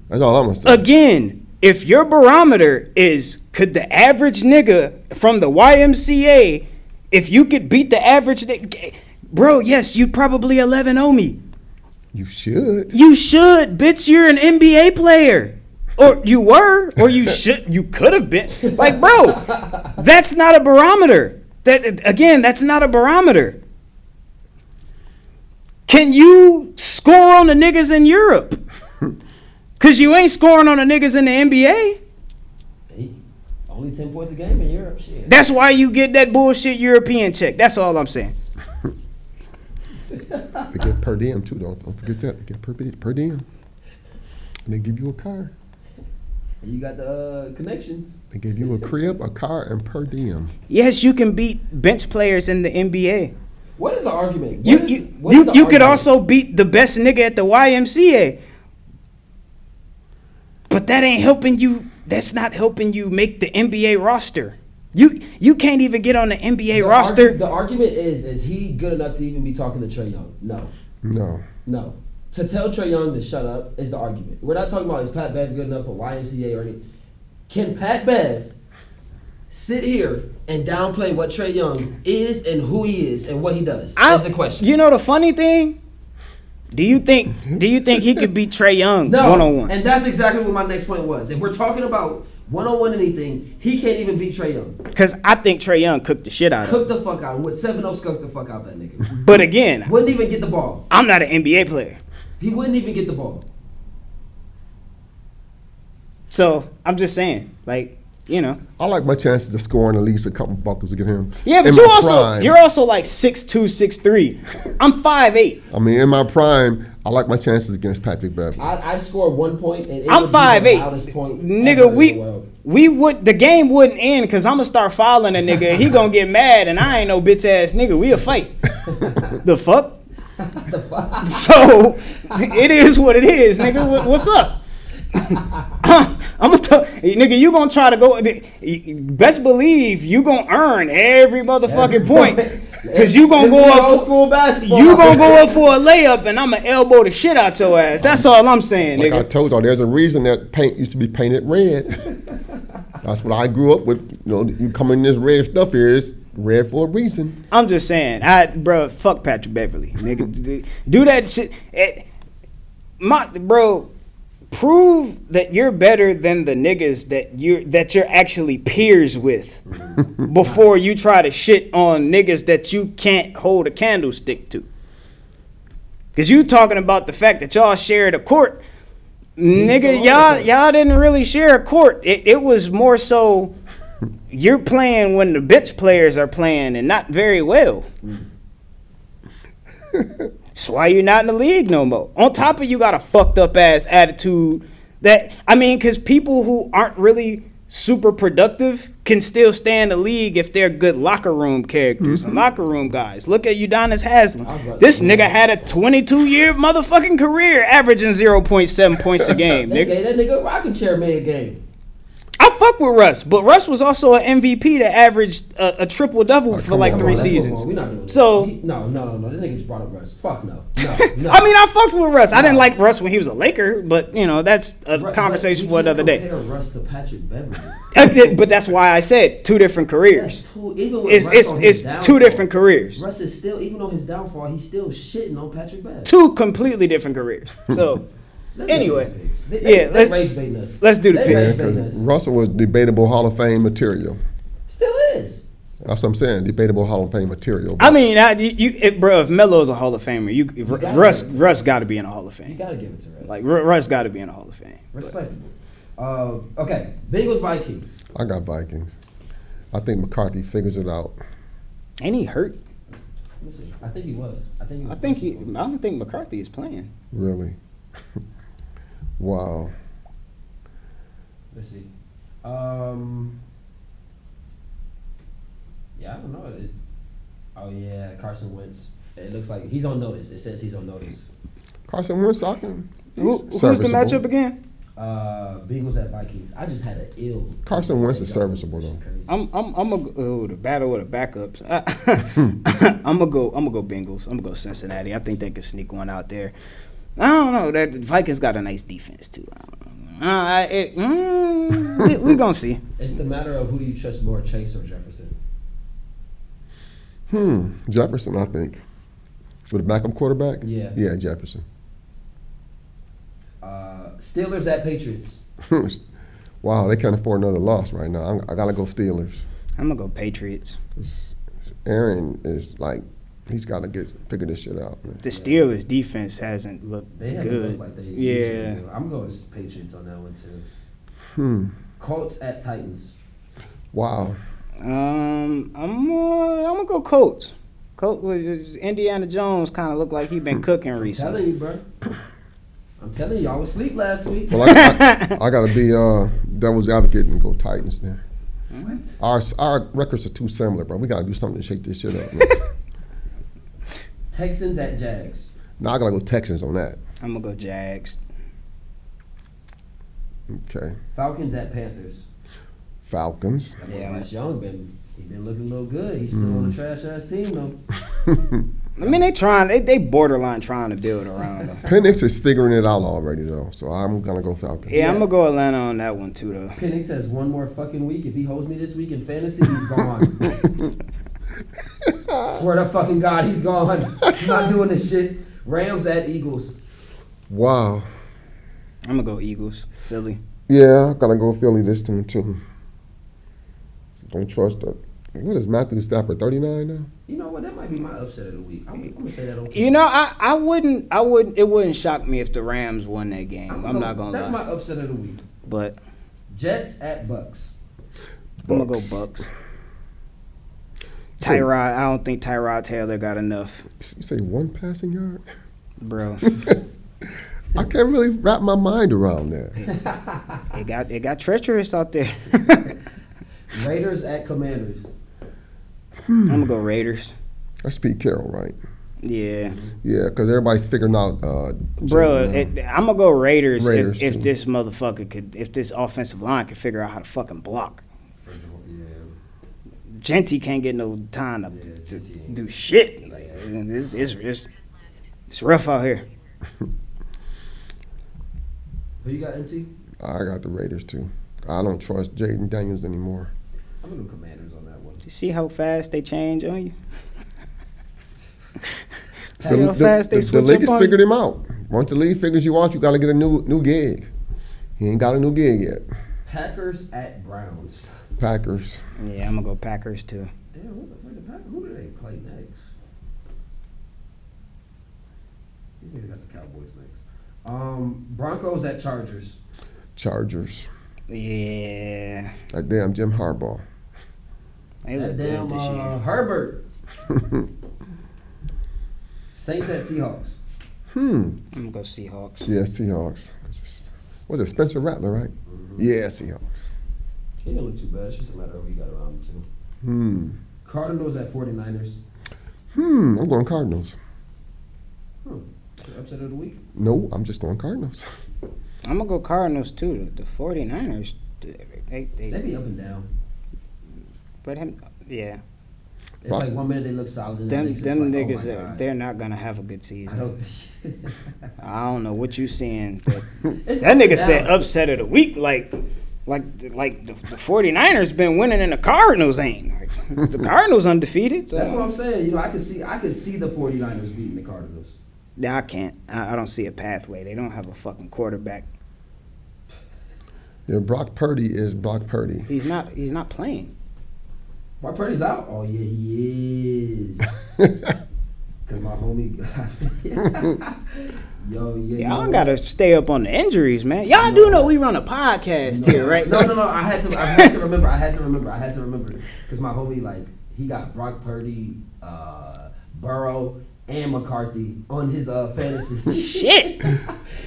That's all I'm gonna say. Again, if your barometer is could the average nigga from the YMCA, if you could beat the average nigga, bro, yes, you probably 11-0 me. You should. You should, bitch. You're an NBA player. Or you were, or you should, you could have been. Like, bro, that's not a barometer. That's not a barometer. Can you score on the niggas in Europe? Because you ain't scoring on the niggas in the NBA. Hey, only 10 points a game in Europe. Shit. That's why you get that bullshit European check. That's all I'm saying. They get per diem too, don't forget that. They get per diem. And they give you a car. You got the connections. They give you a crib, a car, and per diem. Yes, you can beat bench players in the NBA. What is the argument? You could also beat the best nigga at the YMCA. But that ain't helping you. That's not helping you make the NBA roster. You can't even get on the NBA roster. The argument is he good enough to even be talking to Trae Young? No. To tell Trae Young to shut up is the argument. We're not talking about is Pat Bev good enough for YMCA or anything. Can Pat Bev sit here and downplay what Trae Young is and who he is and what he does? Is the question. You know the funny thing? Do you think he could beat Trae Young No. one-on-one? And that's exactly what my next point was. If we're talking about one-on-one anything, he can't even beat Trae Young. Because I think Trae Young cooked the shit out of him. Cook the fuck out. With 7-0 skunk the fuck out that nigga. But again, Wouldn't even get the ball. I'm not an NBA player. He wouldn't even get the ball. So I'm just saying, like, you know. I like my chances of scoring at least a couple buckets against him. Yeah, but In you're my also like 6'2", 6'3". I'm 5'8". I mean, in my prime, I like my chances against Patrick Beverly. I'd score 1 point and it I'm would be the 5'8". loudest point ever Nigga, in the world. the game wouldn't end because I'm gonna start following a nigga. He gonna get mad and I ain't no bitch ass nigga. We'll fight. The fuck? So it is what it is, nigga. What's up? I'm gonna tell nigga, you gonna try to go. Best believe you gonna earn every motherfucking point, cause you gonna go up. School basketball. You gonna go up for a layup, and I'ma elbow the shit out your ass. That's all I'm saying, Like I nigga. told y'all, there's a reason that paint used to be painted red. That's what I grew up with. You know, you come in this red stuff here, it's red for a reason. I'm just saying, bro, fuck Patrick Beverly, nigga. Do that shit. Bro, prove that you're better than the niggas that you're actually peers with before you try to shit on niggas that you can't hold a candlestick to. Cause you talking about the fact that y'all shared a court. Nigga, y'all didn't really share a court. It was more so you're playing when the bitch players are playing and not very well. That's why you're not in the league no more. On top of you got a fucked up ass attitude That I mean, because people who aren't really super productive can still stay in the league if they're good locker room characters and locker room guys. Look at Udonis I was Haslem. about This to- nigga had a 22-year motherfucking career, averaging 0.7 points a game. They Nigga. gave that nigga a rocking chair made game. I fuck with Russ, but Russ was also an MVP that averaged a triple double Oh, for come like on, 3 that's seasons. We're not doing So- that. No. This nigga just brought up Russ. Fuck no. No. I mean, I fucked with Russ. I didn't like Russ when he was a Laker, but you know that's a conversation for another day. Compare Russ to Patrick Beverly. But that's why I said 2 different careers. That's two, even with It's Russ on his it's downfall, 2 different careers. Russ is still, even on his downfall, he's still shitting on Patrick Bev. 2 completely different careers. So Let's get anyway, to these picks. yeah, they rage baiting us. let's do the They picks. Yeah, rage baiting because us. Russell was debatable Hall of Fame material. Still is. That's what I'm saying. Debatable Hall of Fame material. I mean, bro, if Melo's a Hall of Famer, gotta Russ got to be in a Hall of You Fame. gotta give it to Russ. Like Russ got to be in a Hall of Fame. But Respectable. Okay, Bengals Vikings. I got Vikings. I think McCarthy figures it out. ain't he hurt? Let me see. I think he was. I don't think McCarthy is playing. Really. Wow. Let's see. Yeah, I don't know. Oh yeah, Carson Wentz. It looks like he's on notice. It says he's on notice. Carson Wentz, I can. Who's the matchup again? Bengals at Vikings. I just had an ill. Carson Wentz is serviceable, though. Crazy. I'm gonna go the battle with the backups. I'm gonna go Bengals. I'm gonna go Cincinnati. I think they could sneak one out there. I don't know. That the Vikings got a nice defense too. I don't know. We gonna see. It's the matter of who do you trust more, Chase or Jefferson? Jefferson, I think. For the backup quarterback? Yeah. Yeah, Jefferson. Steelers at Patriots. Wow, they can't afford another loss right now. I gotta go Steelers. I'm gonna go Patriots. Aaron is like, he's got to figure this shit out, man. The Steelers defense hasn't looked They haven't good. looked like they Yeah. usually do. I'm going with Patriots on that one too. Colts at Titans. Wow. I'm gonna go Colts. Indiana Jones kind of looked like he been cooking I'm recently. telling you, bro. I'm telling you, I was asleep last week. Well, I got to be devil's advocate and go Titans then. What? Our records are too similar, bro. We got to do something to shake this shit up, man. Texans at Jags. Now I got to go Texans on that. I'm gonna go Jags. Okay. Falcons at Panthers. Falcons. That boy Yeah. Bryce Young been looking a little good. He's still on a trash ass team though. I mean, they borderline trying to build around him. Penix is figuring it out already, though, so I'm going to go Falcons. Yeah, I'm gonna go Atlanta on that one too, though. Penix has one more fucking week. If he holds me this week in fantasy, he's gone. Swear to fucking God, he's gone. I'm not doing this shit. Rams at Eagles. Wow. I'm gonna go Eagles, Philly. Yeah, I got to go Philly this time, too. Don't trust that. What is Matthew Stafford, 39 now? You know what? That might be my upset of the week. I'm gonna say that. Okay. You know, I wouldn't. It wouldn't shock me if the Rams won that game. I'm not gonna That's lie. my upset of the week. But Jets at Bucks. I'm gonna go Bucks. Tyrod, I don't think Tyrod Taylor got enough, You say one passing yard? bro. I can't really wrap my mind around that. It got treacherous out there. Raiders at Commanders. I'm gonna go Raiders. That's Pete Carroll, right? Yeah, Yeah, because everybody's figuring out. bro. Jalen, I'm gonna go Raiders, Raiders, if too. this motherfucker if this offensive line could figure out how to fucking block. Yeah. Genty can't get no time to Genty ain't. do shit. Like, it's rough out here. Who you got, MT? I got the Raiders too. I don't trust Jaden Daniels anymore. I'm gonna go Commanders on that one. You see how fast they change on you? So See how fast they the switch league up has on figured you? him out. Once the league figures you out, you got to get a new gig. He ain't got a new gig yet. Packers at Browns. Packers. Yeah, I'm gonna go Packers too. Damn, what the fuck? The Packers? Who do they play next? These niggas got the Cowboys next. Broncos at Chargers. Chargers. Yeah, That damn Jim Harbaugh. they That look damn good this year. Herbert. Saints at Seahawks. I'm gonna go Seahawks. Yeah, Seahawks. Was it Spencer Rattler, right? Yeah, Seahawks. He didn't look too bad. It's just a matter of who you got around him, too. Hmm. Cardinals at 49ers. I'm going Cardinals. Upset of the week? No, I'm just going Cardinals. I'm gonna go Cardinals too. The 49ers, They be up and down. but him, yeah. It's like 1 minute they look solid, and Them the next them it's like, niggas, oh my God. they're not gonna have a good I season. don't. I don't know what you seeing. But It's that up nigga and said down. upset of the week, like the 49ers been winning and the Cardinals ain't. Like, the Cardinals undefeated. So. That's what I'm saying. You know, I could see the 49ers beating the Cardinals. Yeah, I can't. I don't see a pathway. They don't have a fucking quarterback. Yeah, Brock Purdy is Brock Purdy. He's not playing. Brock Purdy's out. Oh yeah, he is. Cause my homie. Yo, yeah. Y'all gotta stay up on the injuries, man. Y'all do know we run a podcast here, right? No. I had to remember. Cause my homie, like, he got Brock Purdy, Burrow, and McCarthy on his fantasy. Shit.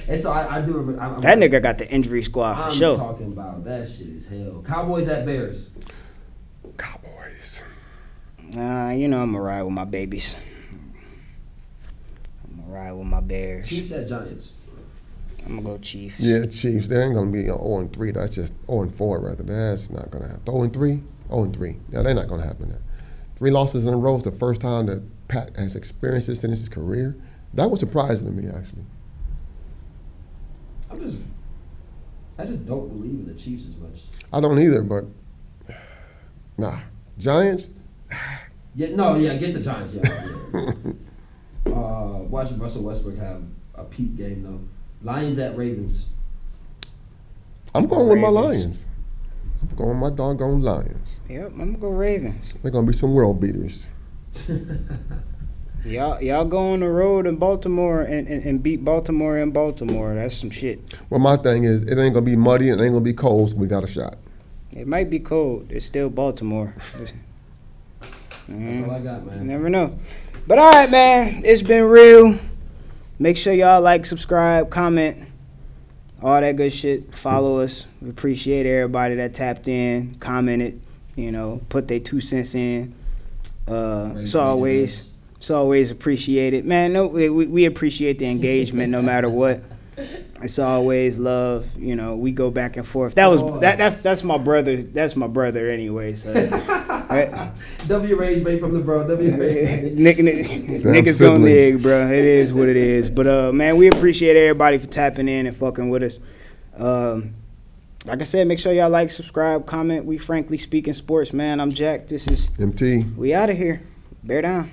And so I do remember. That nigga got the injury squad for I'm sure. talking about that shit is hell. Cowboys at Bears. Cowboys. You know I'm gonna ride with my babies. I'm gonna ride with my Bears. Chiefs at Giants. I'm gonna go Chiefs. Yeah, Chiefs. They ain't gonna be 0-3. That's just 0-4 rather. That's not gonna happen. 0-3, 0-3. Yeah, they're not gonna happen. 3 losses in a row is the first time that Pat has experienced this in his career. That was surprising to me, actually. I just don't believe in the Chiefs as much. I don't either, but Giants. Against the Giants, yeah. Watching Russell Westbrook have a peak game though. Lions at Ravens. I'm going with my Ravens. Lions. I'm going with my doggone Lions. Yep, I'm gonna go Ravens. They're gonna be some world beaters. Y'all go on the road in Baltimore and beat Baltimore in Baltimore. That's some shit. Well, my thing is, it ain't gonna be muddy and it ain't gonna be cold, so we got a shot. It might be cold. It's still Baltimore. That's all I got, You man. never know. But all right, man. It's been real. Make sure y'all like, subscribe, comment, all that good shit. Follow us. We appreciate everybody that tapped in, commented, put their 2 cents in. It's always appreciated. Man, no, we appreciate the engagement no matter what. It's always love. We go back and forth. That's my brother. That's my brother anyway. So right? W Rage made from the bro. W Rage. Niggas gonna nig, bro. It is what it is. But man, we appreciate everybody for tapping in and fucking with us. Like I said, make sure y'all like, subscribe, comment. We frankly speaking sports, man. I'm Jack. This is MT. we out of here. Bear down.